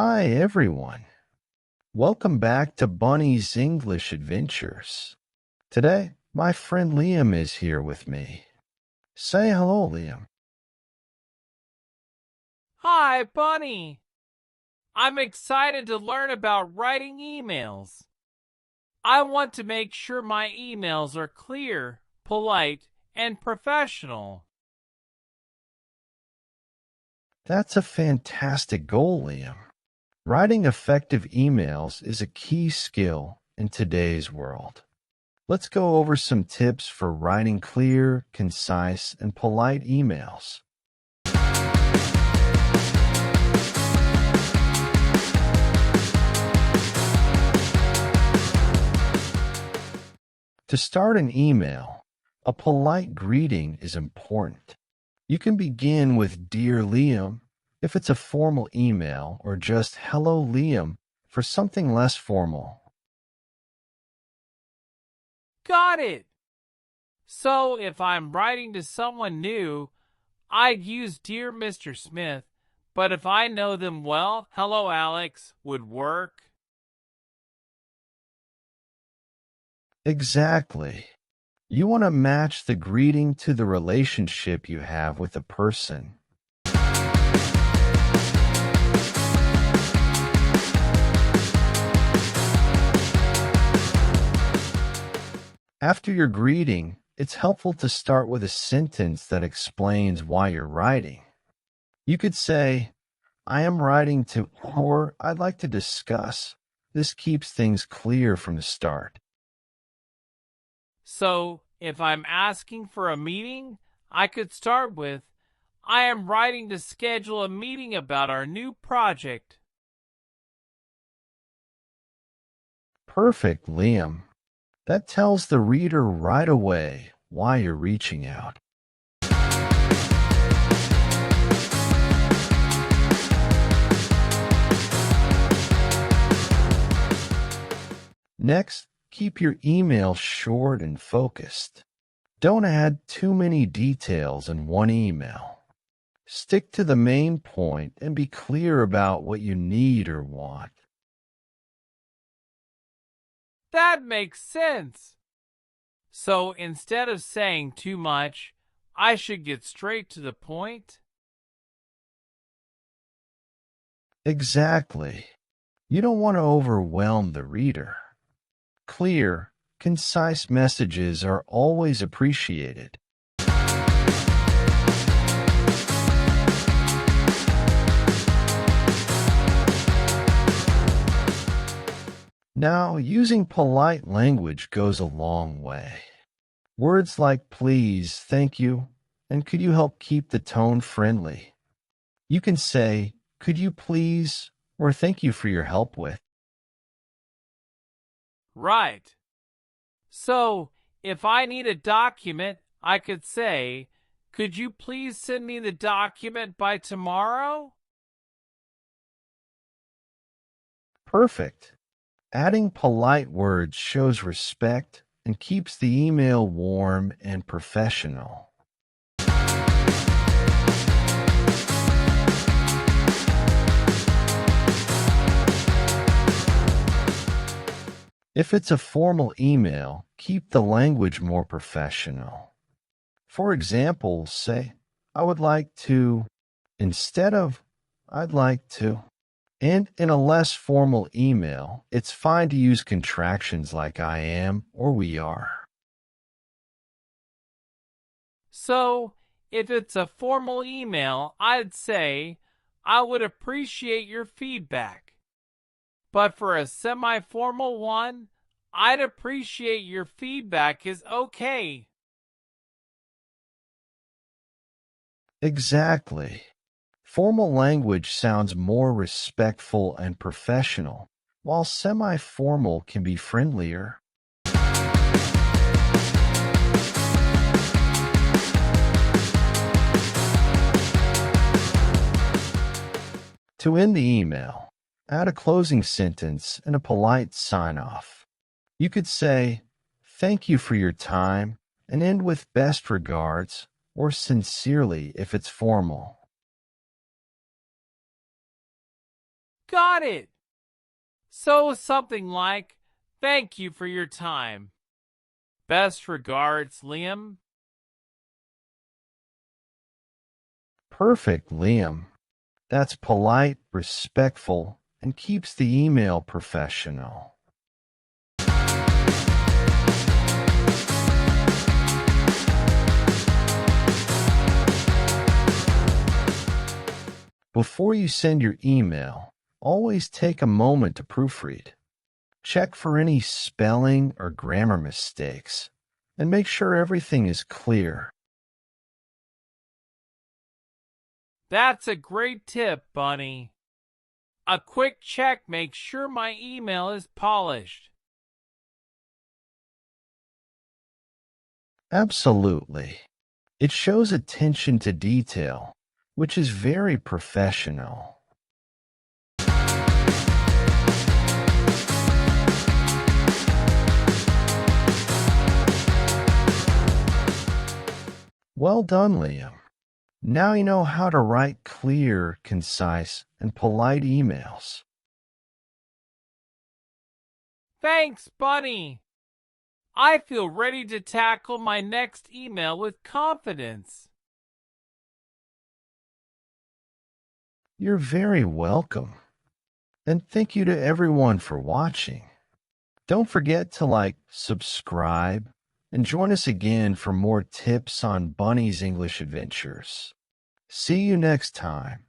Hi, everyone. Welcome back to Bunny's English Adventures. Today, my friend Liam is here with me. Say hello, Liam. Hi, Bunny. I'm excited to learn about writing emails. I want to make sure my emails are clear, polite, and professional. That's a fantastic goal, Liam. Writing effective emails is a key skill in today's world. Let's go over some tips for writing clear, concise, and polite emails. To start an email, a polite greeting is important. You can begin with Dear Liam if it's a formal email, or just Hello Liam for something less formal. Got it. So if I'm writing to someone new, I'd use Dear Mr. Smith, but if I know them well, Hello Alex would work. Exactly. You want to match the greeting to the relationship you have with the person. After your greeting, it's helpful to start with a sentence that explains why you're writing. You could say, I am writing to, or I'd like to discuss. This keeps things clear from the start. So if I'm asking for a meeting, I could start with, I am writing to schedule a meeting about our new project. Perfect, Liam. That tells the reader right away why you're reaching out. Next, keep your email short and focused. Don't add too many details in one email. Stick to the main point and be clear about what you need or want. That makes sense. So instead of saying too much, I should get straight to the point. Exactly. You don't want to overwhelm the reader. Clear, concise messages are always appreciated. Now, using polite language goes a long way. Words like please, thank you, and could you help keep the tone friendly? You can say, could you please, or thank you for your help with. Right. So if I need a document, I could say, could you please send me the document by tomorrow? Perfect. Adding polite words shows respect and keeps the email warm and professional. If it's a formal email, keep the language more professional. For example, say, I would like to, instead of, I'd like to. And in a less formal email, it's fine to use contractions like I am or we are. So if it's a formal email, I'd say, I would appreciate your feedback. But for a semi-formal one, I'd appreciate your feedback is okay. Exactly. Formal language sounds more respectful and professional, while semi-formal can be friendlier. To end the email, add a closing sentence and a polite sign-off. You could say, thank you for your time, and end with best regards or sincerely if it's formal. got it. So something like, thank you for your time. Best regards, Liam. Perfect, Liam. That's polite, respectful, and keeps the email professional. Before you send your email, always take a moment to proofread. Check for any spelling or grammar mistakes, and make sure everything is clear. That's a great tip, Bunny. A quick check makes sure my email is polished. Absolutely. It shows attention to detail, which is very professional. Well done, Liam. Now you know how to write clear, concise, and polite emails. Thanks, Bunny. I feel ready to tackle my next email with confidence. You're very welcome. And thank you to everyone for watching. Don't forget to subscribe, and join us again for more tips on Bunny's English adventures. See you next time.